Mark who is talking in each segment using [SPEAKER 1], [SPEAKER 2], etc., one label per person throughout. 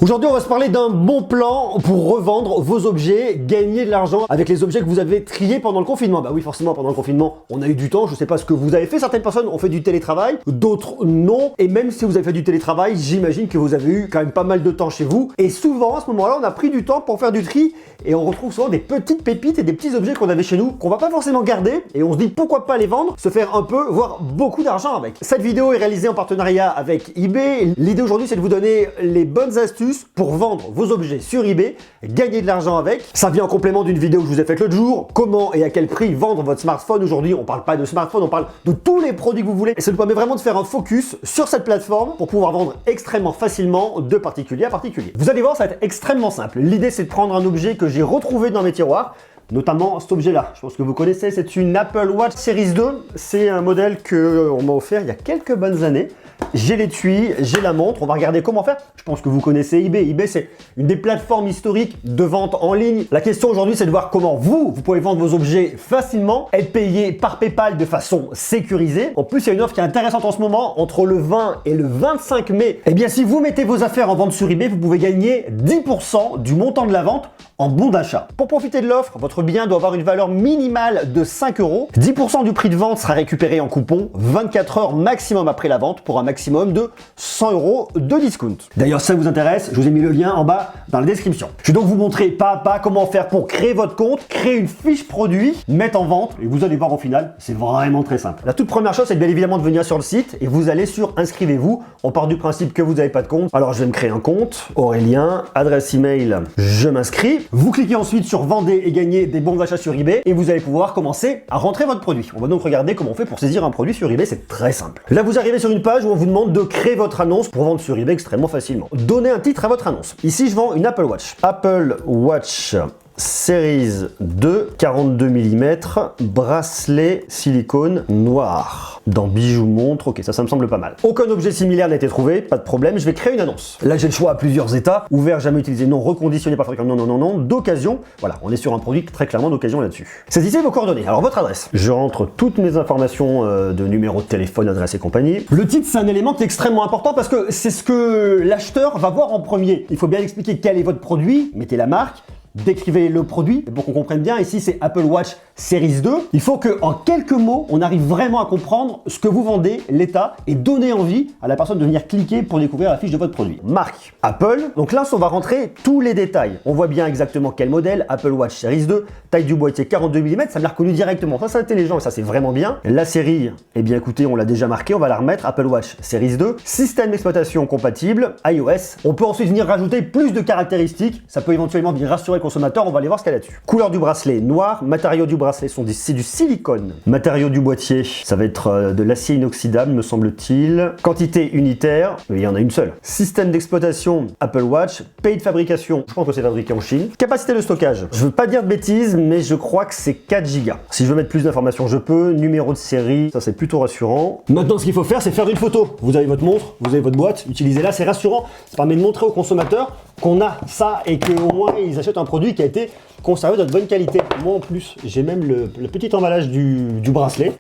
[SPEAKER 1] Aujourd'hui, on va se parler d'un bon plan pour revendre vos objets, gagner de l'argent avec les objets que vous avez triés pendant le confinement. Bah oui, forcément, pendant le confinement, on a eu du temps. Je sais pas ce que vous avez fait. Certaines personnes ont fait du télétravail, d'autres non. Et même si vous avez fait du télétravail, j'imagine que vous avez eu quand même pas mal de temps chez vous. Et souvent, à ce moment-là, on a pris du temps pour faire du tri et on retrouve souvent des petites pépites et des petits objets qu'on avait chez nous qu'on va pas forcément garder et on se dit pourquoi pas les vendre, se faire un peu, voire beaucoup d'argent avec. Cette vidéo est réalisée en partenariat avec eBay. L'idée aujourd'hui, c'est de vous donner les bonnes astuces pour vendre vos objets sur eBay, gagner de l'argent avec. Ça vient en complément d'une vidéo que je vous ai faite l'autre jour, comment et à quel prix vendre votre smartphone. Aujourd'hui, on parle pas de smartphone, on parle de tous les produits que vous voulez. Et ça nous permet vraiment de faire un focus sur cette plateforme pour pouvoir vendre extrêmement facilement de particulier à particulier. Vous allez voir, ça va être extrêmement simple. L'idée, c'est de prendre un objet que j'ai retrouvé dans mes tiroirs, notamment cet objet-là. Je pense que vous connaissez, c'est une Apple Watch Series 2. C'est un modèle qu'on m'a offert il y a quelques bonnes années. J'ai l'étui, j'ai la montre, on va regarder comment faire. Je pense que vous connaissez eBay. eBay, c'est une des plateformes historiques de vente en ligne. La question aujourd'hui, c'est de voir comment vous pouvez vendre vos objets facilement, être payé par PayPal de façon sécurisée. En plus, il y a une offre qui est intéressante en ce moment, entre le 20 et le 25 mai. Eh bien, si vous mettez vos affaires en vente sur eBay, vous pouvez gagner 10% du montant de la vente en bon d'achat. Pour profiter de l'offre, votre bien doit avoir une valeur minimale de 5 €. 10% du prix de vente sera récupéré en coupon 24 heures maximum après la vente pour un maximum de 100 € de discount. D'ailleurs, si ça vous intéresse, je vous ai mis le lien en bas dans la description. Je vais donc vous montrer pas à pas comment faire pour créer votre compte, créer une fiche produit, mettre en vente et vous allez voir au final, c'est vraiment très simple. La toute première chose, c'est bien évidemment de venir sur le site et vous allez sur inscrivez-vous. On part du principe que vous n'avez pas de compte. Alors, je vais me créer un compte, Aurélien, adresse email, je m'inscris. Vous cliquez ensuite sur Vendez et gagner des bons d'achat sur eBay et vous allez pouvoir commencer à rentrer votre produit. On va donc regarder comment on fait pour saisir un produit sur eBay, c'est très simple. Là, vous arrivez sur une page où on vous demande de créer votre annonce pour vendre sur eBay extrêmement facilement. Donnez un titre à votre annonce. Ici, je vends une Apple Watch. Apple Watch Series 2, 42 mm, bracelet silicone noir. Dans bijoux, montre, ok, ça me semble pas mal. Aucun objet similaire n'a été trouvé, pas de problème, je vais créer une annonce. Là, j'ai le choix à plusieurs états, ouvert, jamais utilisé, non, reconditionné par fabricant, non, d'occasion. Voilà, on est sur un produit très clairement d'occasion là-dessus. Saisissez vos coordonnées. Alors, votre adresse. Je rentre toutes mes informations de numéro de téléphone, adresse et compagnie. Le titre, c'est un élément qui est extrêmement important parce que c'est ce que l'acheteur va voir en premier. Il faut bien expliquer quel est votre produit, mettez la marque, décrivez le produit pour qu'on comprenne bien. Ici, c'est Apple Watch Series 2. Il faut qu'en quelques mots, on arrive vraiment à comprendre ce que vous vendez, l'état, et donner envie à la personne de venir cliquer pour découvrir la fiche de votre produit. Marque Apple. Donc là, on va rentrer tous les détails. On voit bien exactement quel modèle, Apple Watch Series 2, taille du boîtier 42 mm, ça me l'a reconnu directement. Ça, c'est intelligent et ça, c'est vraiment bien. La série, eh bien écoutez, on l'a déjà marqué, on va la remettre, Apple Watch Series 2. Système d'exploitation compatible, iOS. On peut ensuite venir rajouter plus de caractéristiques. Ça peut éventuellement venir rassurer le consommateur, on va aller voir ce qu'il y a là-dessus. Couleur du bracelet noir, matériaux du bracelet c'est du silicone. Matériaux du boîtier, ça va être de l'acier inoxydable me semble-t-il. Quantité unitaire, il y en a une seule. Système d'exploitation Apple Watch, pays de fabrication, je pense que c'est fabriqué en Chine. Capacité de stockage, je veux pas dire de bêtises, mais je crois que c'est 4 Go. Si je veux mettre plus d'informations, je peux. Numéro de série, ça c'est plutôt rassurant. Maintenant, ce qu'il faut faire, c'est faire une photo. Vous avez votre montre, vous avez votre boîte, utilisez-la, c'est rassurant. Ça permet de montrer aux consommateurs qu'on a ça et qu'au moins ils achètent un produit qui a été conservé de bonne qualité. Moi en plus, j'ai même le petit emballage du bracelet.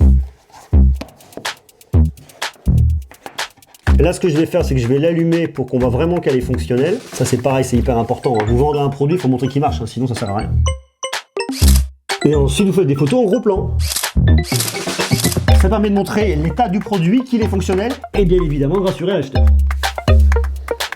[SPEAKER 1] Et là, ce que je vais faire, c'est que je vais l'allumer pour qu'on voit vraiment qu'elle est fonctionnelle. Ça, c'est pareil, c'est hyper important. Vous vendez un produit, il faut montrer qu'il marche, hein, sinon ça sert à rien. Et ensuite, vous faites des photos en gros plan. Ça permet de montrer l'état du produit, qu'il est fonctionnel, et bien évidemment de rassurer l'acheteur.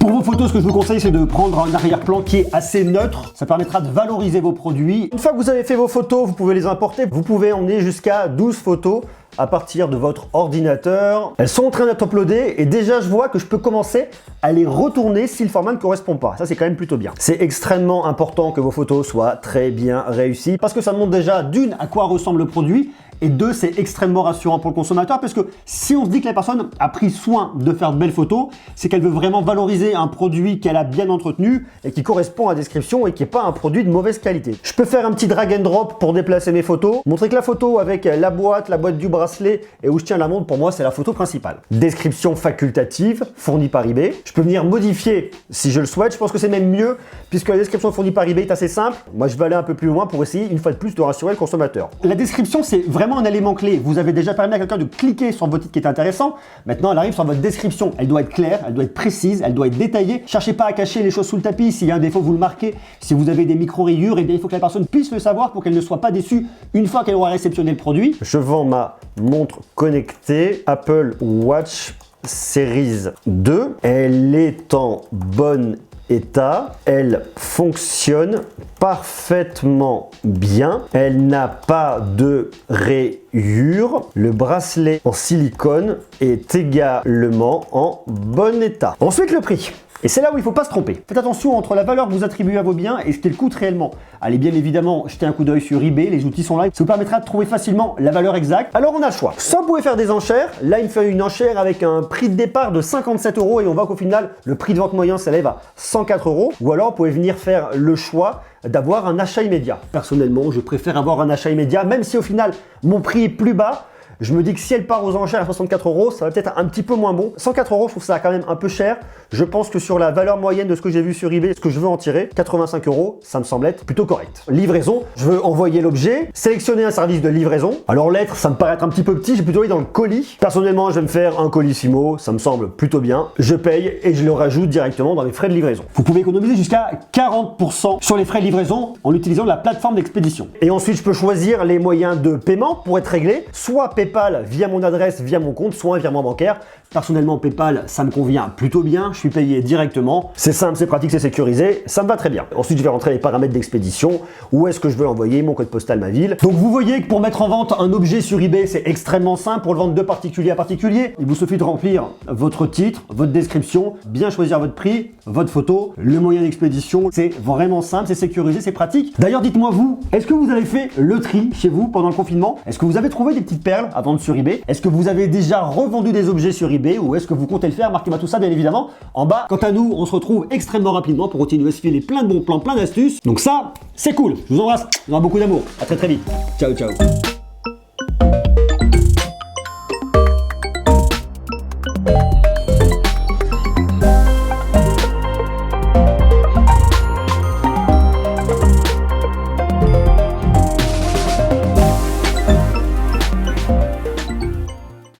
[SPEAKER 1] Pour vos photos, ce que je vous conseille, c'est de prendre un arrière-plan qui est assez neutre. Ça permettra de valoriser vos produits. Une fois que vous avez fait vos photos, vous pouvez les importer. Vous pouvez emmener jusqu'à 12 photos à partir de votre ordinateur. Elles sont en train d'être uploadées et déjà je vois que je peux commencer à les retourner si le format ne correspond pas. Ça, c'est quand même plutôt bien. C'est extrêmement important que vos photos soient très bien réussies parce que ça montre déjà d'une à quoi ressemble le produit et deux, c'est extrêmement rassurant pour le consommateur parce que si on se dit que la personne a pris soin de faire de belles photos, c'est qu'elle veut vraiment valoriser un produit qu'elle a bien entretenu et qui correspond à la description et qui n'est pas un produit de mauvaise qualité. Je peux faire un petit drag and drop pour déplacer mes photos, montrer que la photo avec la boîte du bras bracelet et où je tiens la montre, pour moi, c'est la photo principale. Description facultative, fournie par eBay. Je peux venir modifier si je le souhaite. Je pense que c'est même mieux, puisque la description fournie par eBay est assez simple. Moi, je vais aller un peu plus loin pour essayer, une fois de plus, de rassurer le consommateur. La description, c'est vraiment un élément clé. Vous avez déjà permis à quelqu'un de cliquer sur votre titre qui est intéressant. Maintenant, elle arrive sur votre description. Elle doit être claire, elle doit être précise, elle doit être détaillée. Cherchez pas à cacher les choses sous le tapis. S'il y a un défaut, vous le marquez. Si vous avez des micro-rayures, eh bien, il faut que la personne puisse le savoir pour qu'elle ne soit pas déçue une fois qu'elle aura réceptionné le produit. Je vends ma montre connectée Apple Watch Series 2. Elle est en bon état, elle fonctionne parfaitement bien, elle n'a pas de rayures, le bracelet en silicone est également en bon état. Ensuite, le prix. Et c'est là où il ne faut pas se tromper. Faites attention entre la valeur que vous attribuez à vos biens et ce qu'ils coûtent réellement. Allez bien évidemment jeter un coup d'œil sur eBay, les outils sont là. Ça vous permettra de trouver facilement la valeur exacte. Alors on a le choix. Soit vous pouvez faire des enchères. Là, il me fait une enchère avec un prix de départ de 57 € et on voit qu'au final, le prix de vente moyen s'élève à 104 €. Ou alors, vous pouvez venir faire le choix d'avoir un achat immédiat. Personnellement, je préfère avoir un achat immédiat, même si au final, mon prix est plus bas. Je me dis que si elle part aux enchères à 64 €, ça va peut-être un petit peu moins bon. 104 €, je trouve ça quand même un peu cher. Je pense que sur la valeur moyenne de ce que j'ai vu sur eBay, ce que je veux en tirer, 85 €, ça me semble être plutôt correct. Livraison, je veux envoyer l'objet, sélectionner un service de livraison. Alors lettre, ça me paraît être un petit peu petit, j'ai plutôt envie dans le colis. Personnellement, je vais me faire un colissimo, ça me semble plutôt bien. Je paye et je le rajoute directement dans mes frais de livraison. Vous pouvez économiser jusqu'à 40% sur les frais de livraison en utilisant la plateforme d'expédition. Et ensuite, je peux choisir les moyens de paiement pour être réglé, soit PayPal via mon adresse, via mon compte, soit un virement bancaire. Personnellement, PayPal, ça me convient plutôt bien. Je suis payé directement. C'est simple, c'est pratique, c'est sécurisé. Ça me va très bien. Ensuite, je vais rentrer les paramètres d'expédition. Où est-ce que je veux l'envoyer, mon code postal, ma ville. Donc, vous voyez que pour mettre en vente un objet sur eBay, c'est extrêmement simple. Pour le vendre de particulier à particulier, il vous suffit de remplir votre titre, votre description, bien choisir votre prix, votre photo, le moyen d'expédition. C'est vraiment simple, c'est sécurisé, c'est pratique. D'ailleurs, dites-moi vous, est-ce que vous avez fait le tri chez vous pendant le confinement? Est-ce que vous avez trouvé des petites perles à vendre sur eBay? Est-ce que vous avez déjà revendu des objets sur eBay ou est-ce que vous comptez le faire? Marquez-moi tout ça bien évidemment en bas. Quant à nous, on se retrouve extrêmement rapidement pour continuer à se filer plein de bons plans, plein d'astuces. Donc ça, c'est cool. Je vous embrasse, je vous envoie beaucoup d'amour. À très vite. Ciao, ciao.